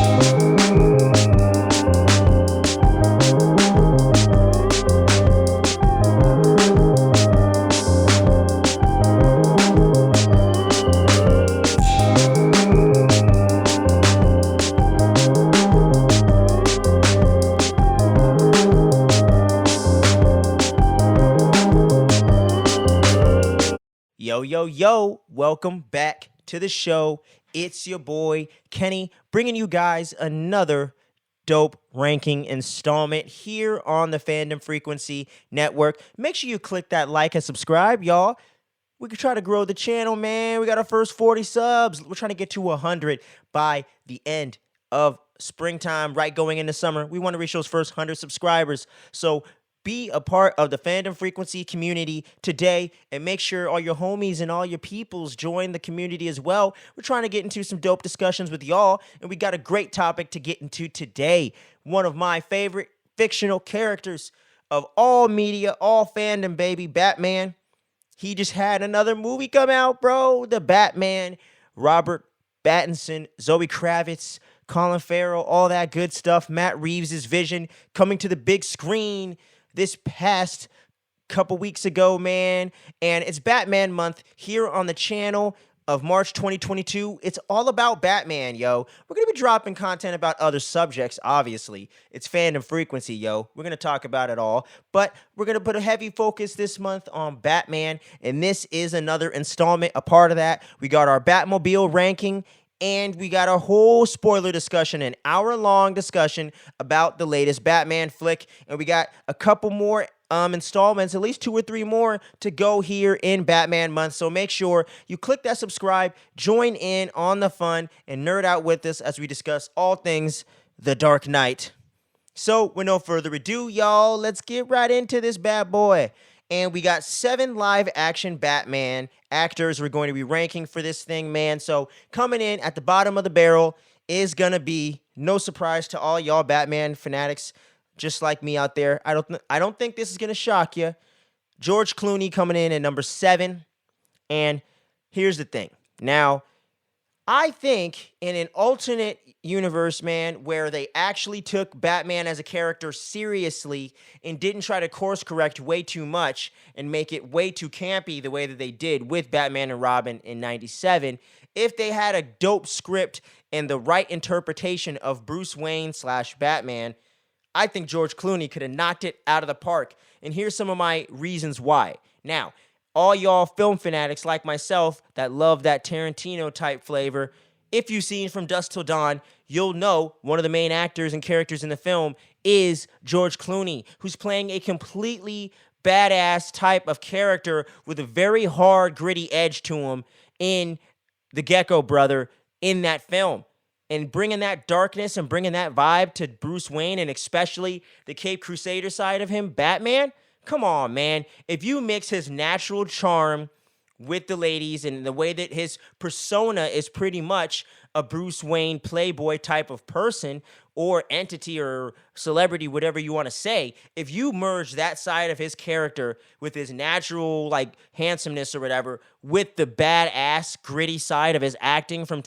Yo, yo, yo, welcome back to the show. It's your boy, Kenny, bringing you guys another dope ranking installment here on the Fandom Frequency Network. Make sure you click that like and subscribe, y'all. We could try to grow the channel, man. We got our first 40 subs. We're trying to get to 100 by the end of springtime, right going into summer. We want to reach those first 100 subscribers. So be a part of the Fandom Frequency community today and make sure all your homies and all your peoples join the community as well. We're trying to get into some dope discussions with y'all, and we got a great topic to get into today. One of my favorite fictional characters of all media, all fandom, baby, Batman. He just had another movie come out, bro. The Batman, Robert Pattinson, Zoe Kravitz, Colin Farrell, all that good stuff. Matt Reeves' vision coming to the big screen this past couple weeks ago, man. And it's Batman month here on the channel of March 2022. It's all about Batman, yo. We're going to be dropping content about other subjects, obviously. It's Fandom Frequency, yo. We're going to talk about it all. But we're going to put a heavy focus this month on Batman. And this is another installment, a part of that. We got our Batmobile ranking. And we got a whole spoiler discussion, an hour-long discussion about the latest Batman flick. And we got a couple more installments, at least 2 or 3 more to go here in Batman month. So make sure you click that subscribe, join in on the fun, and nerd out with us as we discuss all things The Dark Knight. So with no further ado, y'all, let's get right into this bad boy. And we got 7 live-action Batman actors we're going to be ranking for this thing, man. So coming in at the bottom of the barrel is going to be, no surprise to all y'all Batman fanatics just like me out there. I don't think this is going to shock you. George Clooney coming in at number 7. And here's the thing. Now, I think in an alternate universe, man, where they actually took Batman as a character seriously and didn't try to course correct way too much and make it way too campy the way that they did with Batman and Robin in 97, if they had a dope script and the right interpretation of Bruce Wayne / Batman, I think George Clooney could have knocked it out of the park. And here's some of my reasons why. Now, all y'all film fanatics like myself that love that Tarantino-type flavor, if you've seen From Dusk Till Dawn, you'll know one of the main actors and characters in the film is George Clooney, who's playing a completely badass type of character with a very hard, gritty edge to him in The Gecko Brother in that film. And bringing that darkness and bringing that vibe to Bruce Wayne, and especially the Caped Crusader side of him, Batman. Come on, man. If you mix his natural charm with the ladies and the way that his persona is pretty much a Bruce Wayne playboy type of person or entity or celebrity, whatever you want to say, if you merge that side of his character with his natural, like, handsomeness or whatever, with the badass, gritty side of his acting from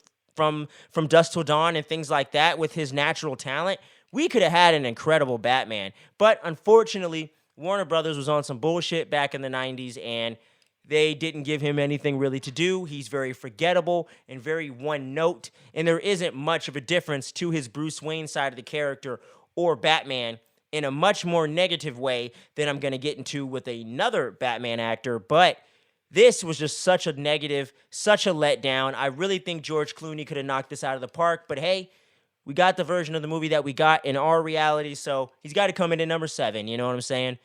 Dusk Till Dawn and things like that with his natural talent, we could have had an incredible Batman. But unfortunately, Warner Brothers was on some bullshit back in the 90s, and they didn't give him anything really to do. He's very forgettable and very one-note, and there isn't much of a difference to his Bruce Wayne side of the character or Batman in a much more negative way than I'm going to get into with another Batman actor. But this was just such a negative, such a letdown. I really think George Clooney could have knocked this out of the park, but hey, we got the version of the movie that we got in our reality, so he's got to come in at number 7, you know what I'm saying?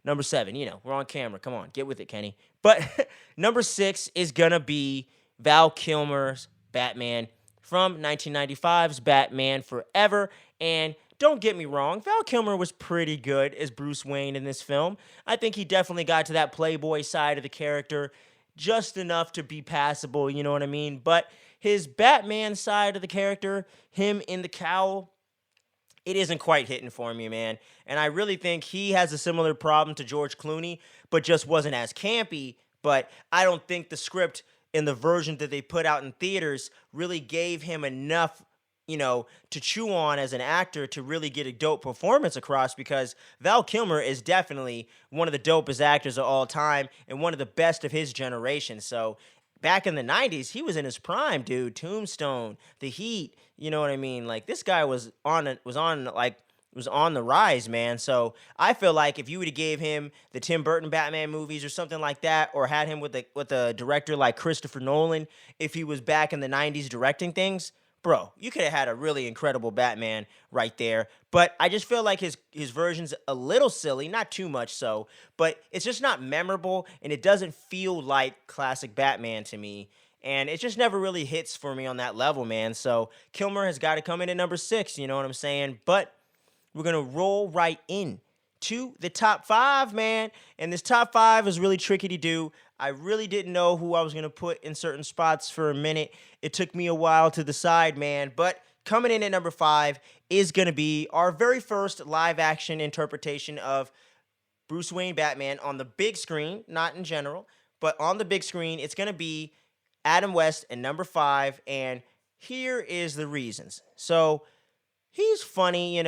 Number 7, you know, we're on camera. Come on, get with it, Kenny. But number 6 is going to be Val Kilmer's Batman from 1995's Batman Forever. And don't get me wrong, Val Kilmer was pretty good as Bruce Wayne in this film. I think he definitely got to that playboy side of the character just enough to be passable, you know what I mean? But his Batman side of the character, him in the cowl, it isn't quite hitting for me, man. And I really think he has a similar problem to George Clooney, but just wasn't as campy. But I don't think the script in the version that they put out in theaters really gave him enough to chew on as an actor to really get a dope performance across because Val Kilmer is definitely one of the dopest actors of all time and one of the best of his generation. So back in the 90s, he was in his prime, dude. Tombstone, The Heat, you know what I mean? Like this guy was on the rise, man. So I feel like if you would have gave him the Tim Burton Batman movies or something like that, or had him with a director like Christopher Nolan, if he was back in the 90s directing things, bro, you could have had a really incredible Batman right there. But I just feel like his version's a little silly, not too much so, but it's just not memorable and it doesn't feel like classic Batman to me. And it just never really hits for me on that level, man. So Kilmer has got to come in at number 6, you know what I'm saying? But we're going to roll right in to the top 5, man. And this top 5 is really tricky to do. I really didn't know who I was going to put in certain spots for a minute. It took me a while to decide, man. But coming in at number 5 is going to be our very first live action interpretation of Bruce Wayne Batman on the big screen, not in general, but on the big screen. It's going to be Adam West at number 5. And here is the reasons. So he's funny,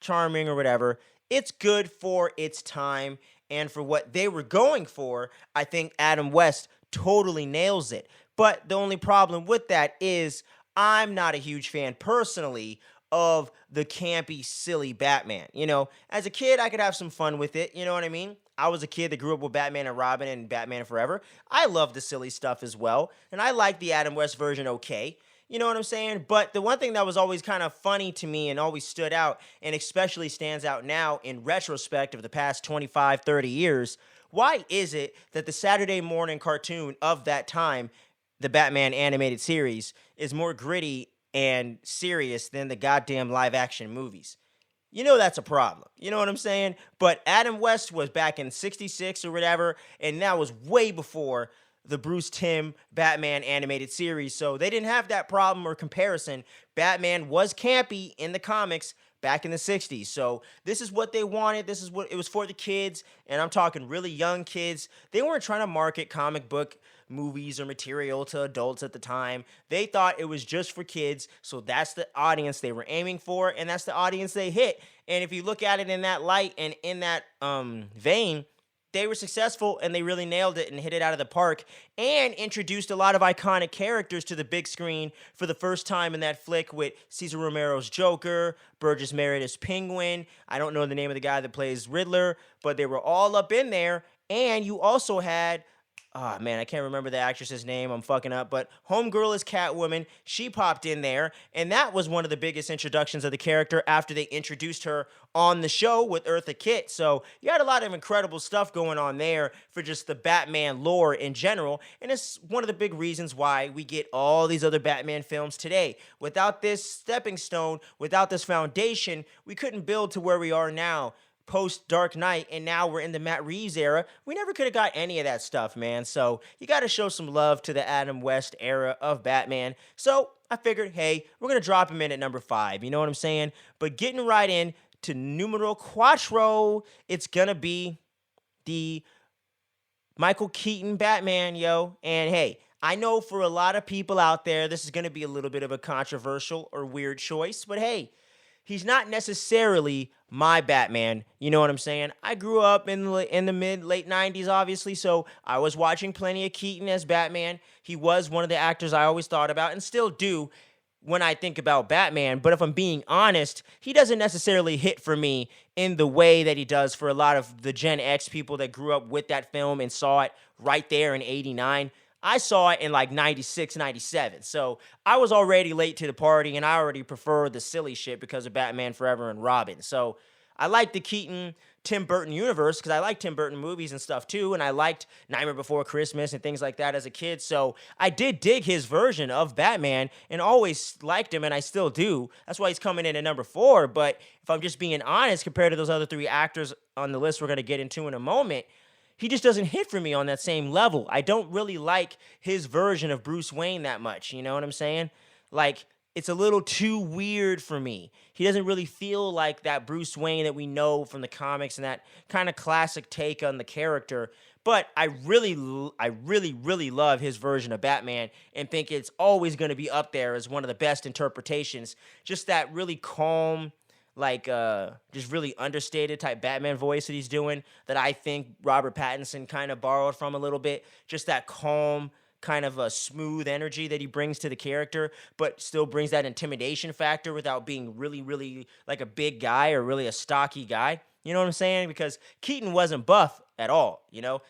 charming or whatever. It's good for its time and for what they were going for. I think Adam West totally nails it. But the only problem with that is I'm not a huge fan personally of the campy, silly Batman. As a kid, I could have some fun with it. You know what I mean? I was a kid that grew up with Batman and Robin and Batman Forever. I love the silly stuff as well. And I like the Adam West version okay. You know what I'm saying? But the one thing that was always kind of funny to me and always stood out, and especially stands out now in retrospect of the past 25, 30 years, why is it that the Saturday morning cartoon of that time, the Batman animated series, is more gritty and serious than the goddamn live action movies? That's a problem. You know what I'm saying? But Adam West was back in 66 or whatever, and that was way before the Bruce Timm Batman animated series. So they didn't have that problem or comparison. Batman was campy in the comics back in the 60s. So this is what they wanted. This is what it was for the kids. And I'm talking really young kids. They weren't trying to market comic book movies or material to adults at the time. They thought it was just for kids. So that's the audience they were aiming for. And that's the audience they hit. And if you look at it in that light and in that vein, they were successful and they really nailed it and hit it out of the park and introduced a lot of iconic characters to the big screen for the first time in that flick with Cesar Romero's Joker, Burgess Meredith's Penguin. I don't know the name of the guy that plays Riddler, but they were all up in there. And you also had, oh man, I can't remember the actress's name. I'm fucking up. But Homegirl is Catwoman. She popped in there. And that was one of the biggest introductions of the character after they introduced her on the show with Eartha Kitt. So you had a lot of incredible stuff going on there for just the Batman lore in general. And it's one of the big reasons why we get all these other Batman films today. Without this stepping stone, without this foundation, we couldn't build to where we are now. Post Dark Knight, and now we're in the Matt Reeves era. We never could have got any of that stuff, man. So you got to show some love to the Adam West era of Batman. So I figured, hey, we're going to drop him in at number 5. You know what I'm saying? But getting right in to numero quattro, it's going to be the Michael Keaton Batman, yo. And hey, I know for a lot of people out there, this is going to be a little bit of a controversial or weird choice, but hey, he's not necessarily my Batman, you know what I'm saying? I grew up in the late 90s, obviously, so I was watching plenty of Keaton as Batman. He was one of the actors I always thought about and still do when I think about Batman. But if I'm being honest, he doesn't necessarily hit for me in the way that he does for a lot of the Gen X people that grew up with that film and saw it right there in 89. I saw it in like 96, 97. So I was already late to the party and I already prefer the silly shit because of Batman Forever and Robin. So I like the Keaton, Tim Burton universe because I like Tim Burton movies and stuff too. And I liked Nightmare Before Christmas and things like that as a kid. So I did dig his version of Batman and always liked him and I still do. That's why he's coming in at number 4. But if I'm just being honest, compared to those other 3 actors on the list we're going to get into in a moment, he just doesn't hit for me on that same level. I don't really like his version of Bruce Wayne that much. You know what I'm saying? Like, it's a little too weird for me. He doesn't really feel like that Bruce Wayne that we know from the comics and that kind of classic take on the character. But I really love his version of Batman and think it's always going to be up there as one of the best interpretations. Just that really calm, like just really understated type Batman voice that he's doing that I think Robert Pattinson kind of borrowed from a little bit. Just that calm, kind of a smooth energy that he brings to the character, but still brings that intimidation factor without being really, really like a big guy or really a stocky guy. You know what I'm saying? Because Keaton wasn't buff at all,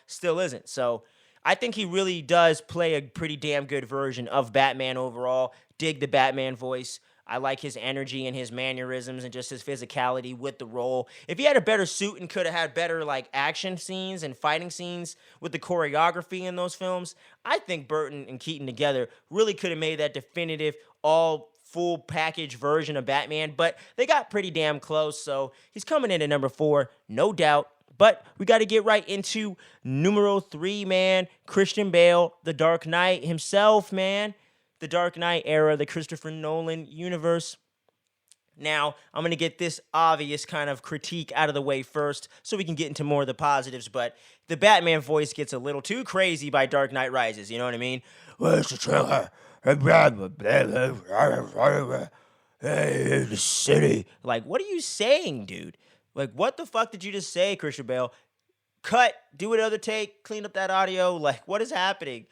still isn't. So I think he really does play a pretty damn good version of Batman overall. Dig the Batman voice. I like his energy and his mannerisms and just his physicality with the role. If he had a better suit and could have had better like action scenes and fighting scenes with the choreography in those films, I think Burton and Keaton together really could have made that definitive all full package version of Batman, but they got pretty damn close, so he's coming in at number 4, no doubt. But we got to get right into numero 3, man. Christian Bale, the Dark Knight himself, man. The Dark Knight era, the Christopher Nolan universe. Now, I'm going to get this obvious kind of critique out of the way first so we can get into more of the positives, but the Batman voice gets a little too crazy by Dark Knight Rises, you know what I mean? Where's the trailer? Hey, the city. Like, what are you saying, dude? Like, what the fuck did you just say, Christian Bale? Cut, do another take, clean up that audio. Like, what is happening?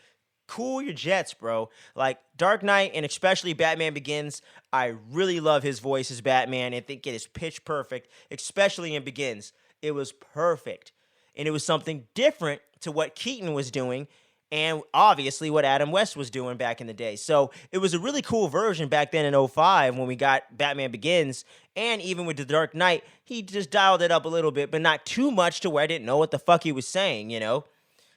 Cool your jets, bro. Like, Dark Knight and especially Batman Begins, I really love his voice as Batman and think it is pitch perfect, especially in Begins. It was perfect. And it was something different to what Keaton was doing and obviously what Adam West was doing back in the day. So it was a really cool version back then in '05 when we got Batman Begins. And even with The Dark Knight, he just dialed it up a little bit, but not too much to where I didn't know what the fuck he was saying,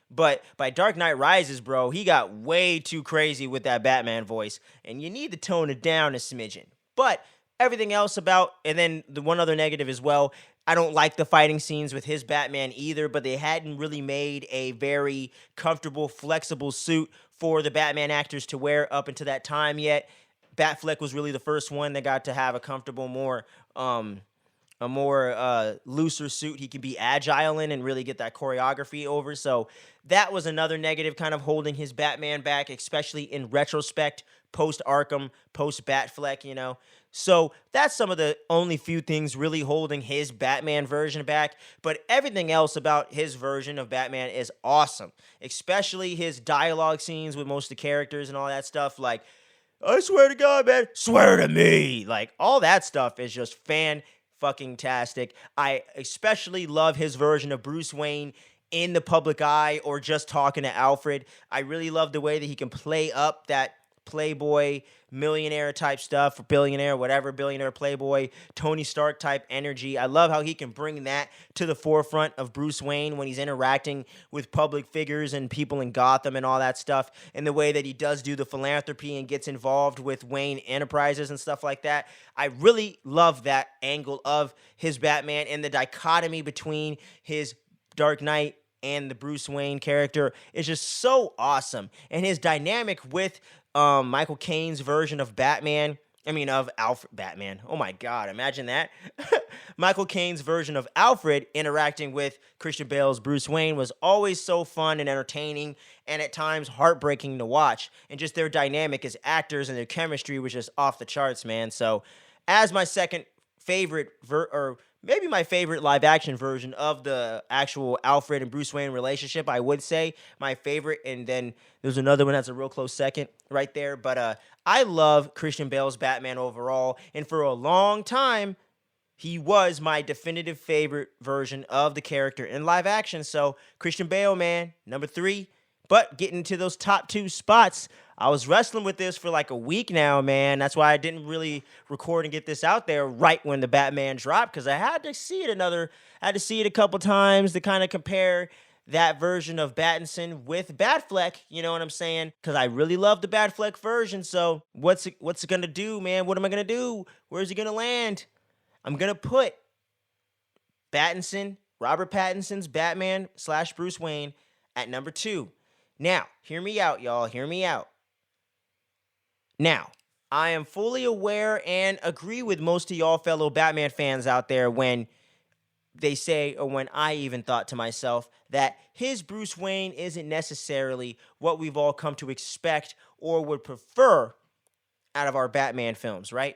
But by Dark Knight Rises, bro, he got way too crazy with that Batman voice, and you need to tone it down a smidgen. But everything else about, and then the one other negative as well, I don't like the fighting scenes with his Batman either, but they hadn't really made a very comfortable, flexible suit for the Batman actors to wear up until that time yet. Batfleck was really the first one that got to have a comfortable, a more looser suit he can be agile in and really get that choreography over. So that was another negative kind of holding his Batman back, especially in retrospect, post-Arkham, post-Batfleck, So that's some of the only few things really holding his Batman version back. But everything else about his version of Batman is awesome, especially his dialogue scenes with most of the characters and all that stuff. Like, I swear to God, man, swear to me. Like, all that stuff is just fan-fucking-tastic. I especially love his version of Bruce Wayne in the public eye or just talking to Alfred. I really love the way that he can play up that playboy, millionaire type stuff, or billionaire, whatever, billionaire, playboy, Tony Stark type energy. I love how he can bring that to the forefront of Bruce Wayne when he's interacting with public figures and people in Gotham and all that stuff, and the way that he does do the philanthropy and gets involved with Wayne Enterprises and stuff like that. I really love that angle of his Batman and the dichotomy between his Dark Knight and the Bruce Wayne character is just so awesome. And his dynamic with Michael Caine's version of Batman, of Alfred Batman. Oh my God, imagine that. Michael Caine's version of Alfred interacting with Christian Bale's Bruce Wayne was always so fun and entertaining and at times heartbreaking to watch. And just their dynamic as actors and their chemistry was just off the charts, man. So as my second favorite, or maybe my favorite live action version of the actual Alfred and Bruce Wayne relationship, I would say my favorite. And then there's another one that's a real close second right there. But I love Christian Bale's Batman overall. And for a long time, he was my definitive favorite version of the character in live action. So Christian Bale, man, number 3. But getting to those top 2 spots, I was wrestling with this for like a week now, man. That's why I didn't really record and get this out there right when the Batman dropped, because I had to see it a couple times to kind of compare that version of Pattinson with Batfleck, you know what I'm saying? Because I really love the Batfleck version. So what's it gonna do, man? What am I gonna do? Where's he gonna land? I'm gonna put Robert Pattinson's Batman / Bruce Wayne at number 2. Now, hear me out, y'all. Hear me out. Now, I am fully aware and agree with most of y'all fellow Batman fans out there when they say, or when I even thought to myself, that his Bruce Wayne isn't necessarily what we've all come to expect or would prefer out of our Batman films, right?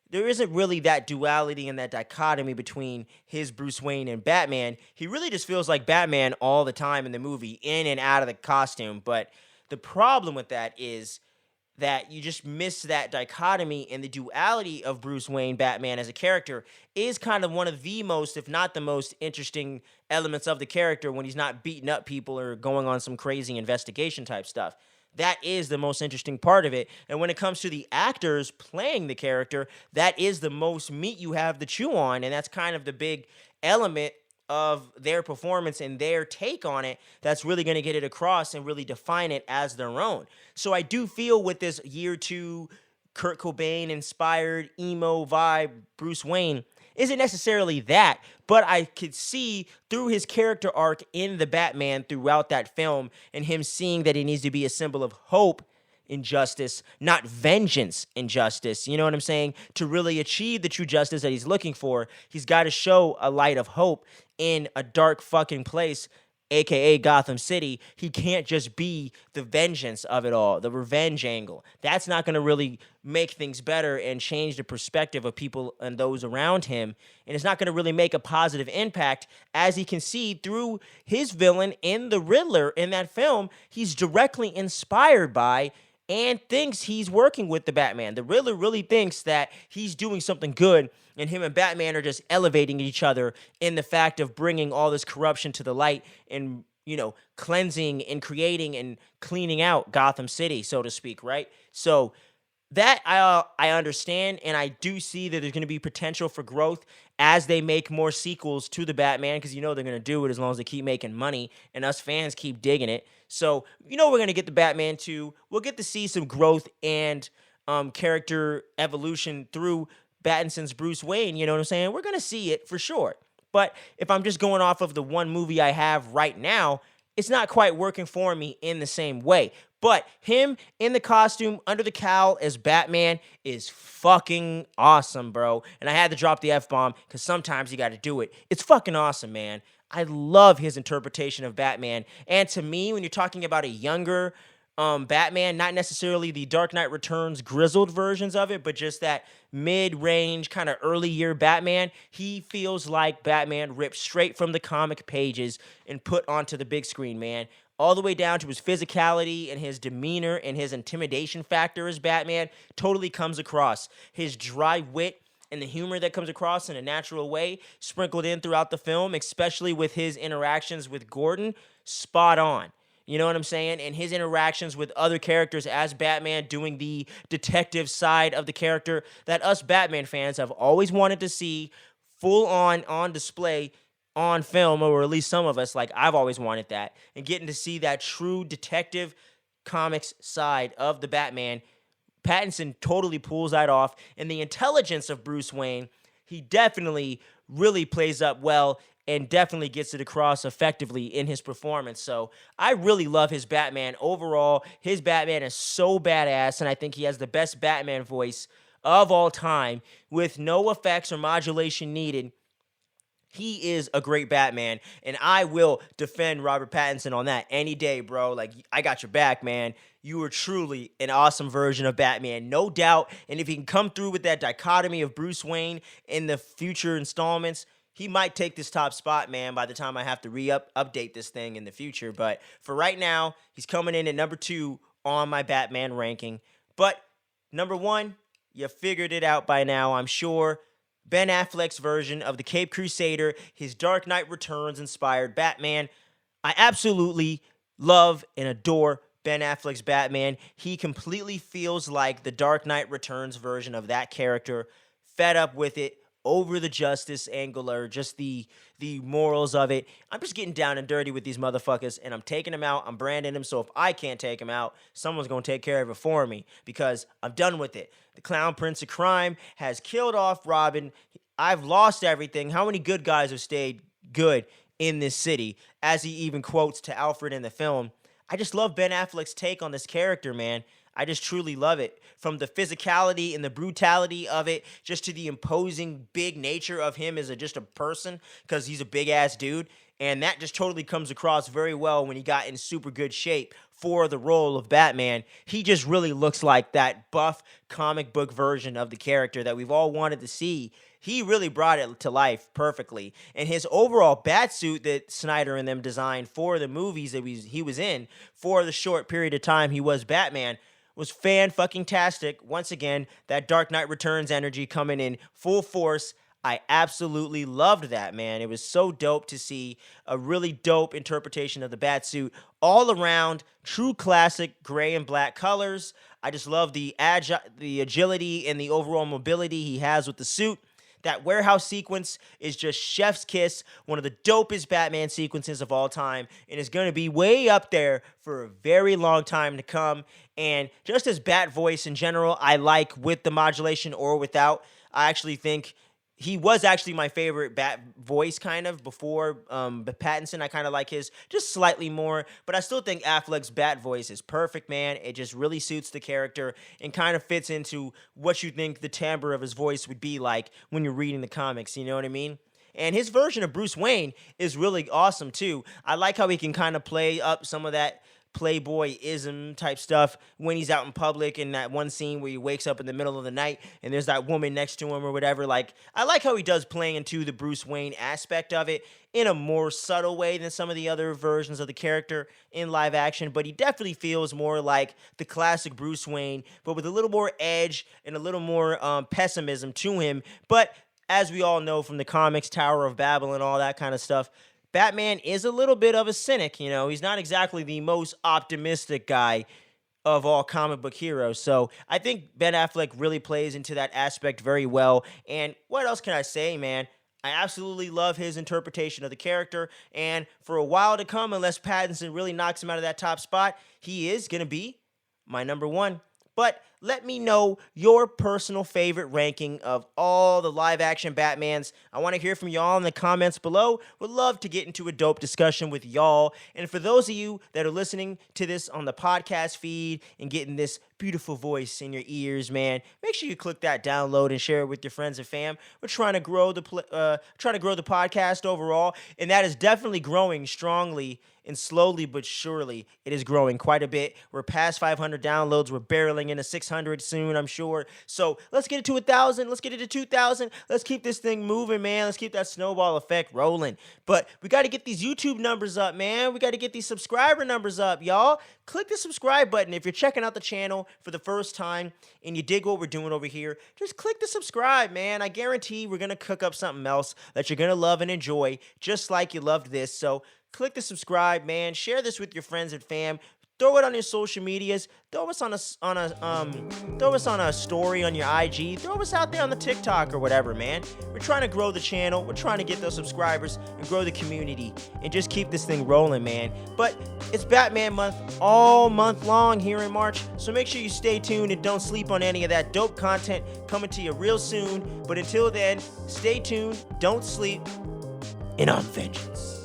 There isn't really that duality and that dichotomy between his Bruce Wayne and Batman. He really just feels like Batman all the time in the movie, in and out of the costume. But the problem with that is that you just miss that dichotomy, and the duality of Bruce Wayne Batman as a character is kind of one of the most, if not the most interesting elements of the character when he's not beating up people or going on some crazy investigation type stuff. That is the most interesting part of it. And when it comes to the actors playing the character, that is the most meat you have to chew on. And that's kind of the big element of their performance and their take on it that's really going to get it across and really define it as their own. So I do feel with this year two Kurt Cobain inspired emo vibe Bruce Wayne isn't necessarily that, but I could see through his character arc in the Batman throughout that film and him seeing that he needs to be a symbol of hope in justice, not vengeance in justice. You know what I'm saying? To really achieve the true justice that he's looking for, he's got to show a light of hope in a dark fucking place, aka Gotham City. He can't just be the vengeance of it all, the revenge angle. That's not going to really make things better and change the perspective of people and those around him. And it's not going to really make a positive impact, as he can see through his villain in the Riddler in that film. He's directly inspired by and thinks he's working with the Batman. The Riddler really thinks that he's doing something good, and him and Batman are just elevating each other in the fact of bringing all this corruption to the light and, you know, cleansing and creating and cleaning out Gotham City, so to speak, right? So that I understand, and I do see that there's going to be potential for growth as they make more sequels to the Batman, because you know they're going to do it as long as they keep making money and us fans keep digging it. So you know we're going to get the Batman 2. We'll get to see some growth and character evolution through Pattinson's Bruce Wayne. You know what I'm saying? We're going to see it for sure. But if I'm just going off of the one movie I have right now, it's not quite working for me in the same way. But him in the costume, under the cowl as Batman is fucking awesome, bro. And I had to drop the F-bomb because sometimes you got to do it. It's fucking awesome, man. I love his interpretation of Batman. And to me, when you're talking about a younger Batman, not necessarily the Dark Knight Returns grizzled versions of it, but just that mid-range kind of early year Batman, he feels like Batman ripped straight from the comic pages and put onto the big screen, man. All the way down to his physicality and his demeanor and his intimidation factor as Batman totally comes across. His dry wit and the humor that comes across in a natural way, sprinkled in throughout the film, especially with his interactions with Gordon, spot on. You know what I'm saying? And his interactions with other characters as Batman, doing the detective side of the character that us Batman fans have always wanted to see full on display on film, or at least some of us, like I've always wanted that. And getting to see that true detective comics side of the Batman, Pattinson totally pulls that off. And the intelligence of Bruce Wayne, he definitely really plays up well and definitely gets it across effectively in his performance. So I really love his Batman overall. His Batman is so badass, and I think he has the best Batman voice of all time with no effects or modulation needed. He is a great Batman, and I will defend Robert Pattinson on that any day, bro. Like, I got your back, man. You are truly an awesome version of Batman, no doubt. And if he can come through with that dichotomy of Bruce Wayne in the future installments, he might take this top spot, man, by the time I have to update this thing in the future. But for right now, he's coming in at number 2 on my Batman ranking. But number 1, you figured it out by now, I'm sure. Ben Affleck's version of the Caped Crusader, his Dark Knight Returns inspired Batman. I absolutely love and adore Ben Affleck's Batman. He completely feels like the Dark Knight Returns version of that character, fed up with it, over the justice angle or just the morals of it. I'm just getting down and dirty with these motherfuckers, and I'm taking them out. I'm branding them, so if I can't take them out, someone's going to take care of it for me because I'm done with it. The Clown Prince of Crime has killed off Robin. I've lost everything. How many good guys have stayed good in this city? As he even quotes to Alfred in the film. I just love Ben Affleck's take on this character, man. I just truly love it. From the physicality and the brutality of it, just to the imposing big nature of him as just a person, because he's a big ass dude. And that just totally comes across very well when he got in super good shape for the role of Batman. He just really looks like that buff comic book version of the character that we've all wanted to see. He really brought it to life perfectly. And his overall Batsuit that Snyder and them designed for the movies that he was in for the short period of time he was Batman was fan-fucking-tastic. Once again, that Dark Knight Returns energy coming in full force. I absolutely loved that, man. It was so dope to see a really dope interpretation of the Batsuit all around. True classic gray and black colors. I just love the agility and the overall mobility he has with the suit. That warehouse sequence is just chef's kiss, one of the dopest Batman sequences of all time, and is going to be way up there for a very long time to come. And just as Bat voice in general, I like with the modulation or without. I actually think he was actually my favorite Bat voice kind of before Pattinson. I kind of like his just slightly more, but I still think Affleck's Bat voice is perfect, man. It just really suits the character and kind of fits into what you think the timbre of his voice would be like when you're reading the comics, you know what I mean? And his version of Bruce Wayne is really awesome too. I like how he can kind of play up some of that playboyism type stuff when he's out in public, in that one scene where he wakes up in the middle of the night and there's that woman next to him or whatever. Like, I like how he does play into the Bruce Wayne aspect of it in a more subtle way than some of the other versions of the character in live action, but he definitely feels more like the classic Bruce Wayne, but with a little more edge and a little more pessimism to him. But as we all know from the comics, Tower of Babel and all that kind of stuff, Batman is a little bit of a cynic, you know. He's not exactly the most optimistic guy of all comic book heroes. So I think Ben Affleck really plays into that aspect very well. And what else can I say, man? I absolutely love his interpretation of the character. And for a while to come, unless Pattinson really knocks him out of that top spot, he is going to be my number one. But let me know your personal favorite ranking of all the live-action Batmans. I want to hear from y'all in the comments below. Would love to get into a dope discussion with y'all. And for those of you that are listening to this on the podcast feed and getting this beautiful voice in your ears, man, make sure you click that download and share it with your friends and fam. We're trying to grow the podcast overall, and that is definitely growing strongly. And slowly but surely, it is growing quite a bit. We're past 500 downloads. We're barreling into 600 soon, I'm sure. So let's get it to 1,000. Let's get it to 2,000. Let's keep this thing moving, man. Let's keep that snowball effect rolling. But we got to get these YouTube numbers up, man. We got to get these subscriber numbers up, y'all. Click the subscribe button. If you're checking out the channel for the first time and you dig what we're doing over here, just click the subscribe, man. I guarantee we're going to cook up something else that you're going to love and enjoy, just like you loved this. So click the subscribe, man. Share this with your friends and fam. Throw it on your social medias. Throw us on a story on your IG. Throw us out there on the TikTok or whatever, man. We're trying to grow the channel. We're trying to get those subscribers and grow the community and just keep this thing rolling, man. But it's Batman month all month long here in March, so make sure you stay tuned and don't sleep on any of that dope content coming to you real soon. But until then, stay tuned, don't sleep, and on vengeance.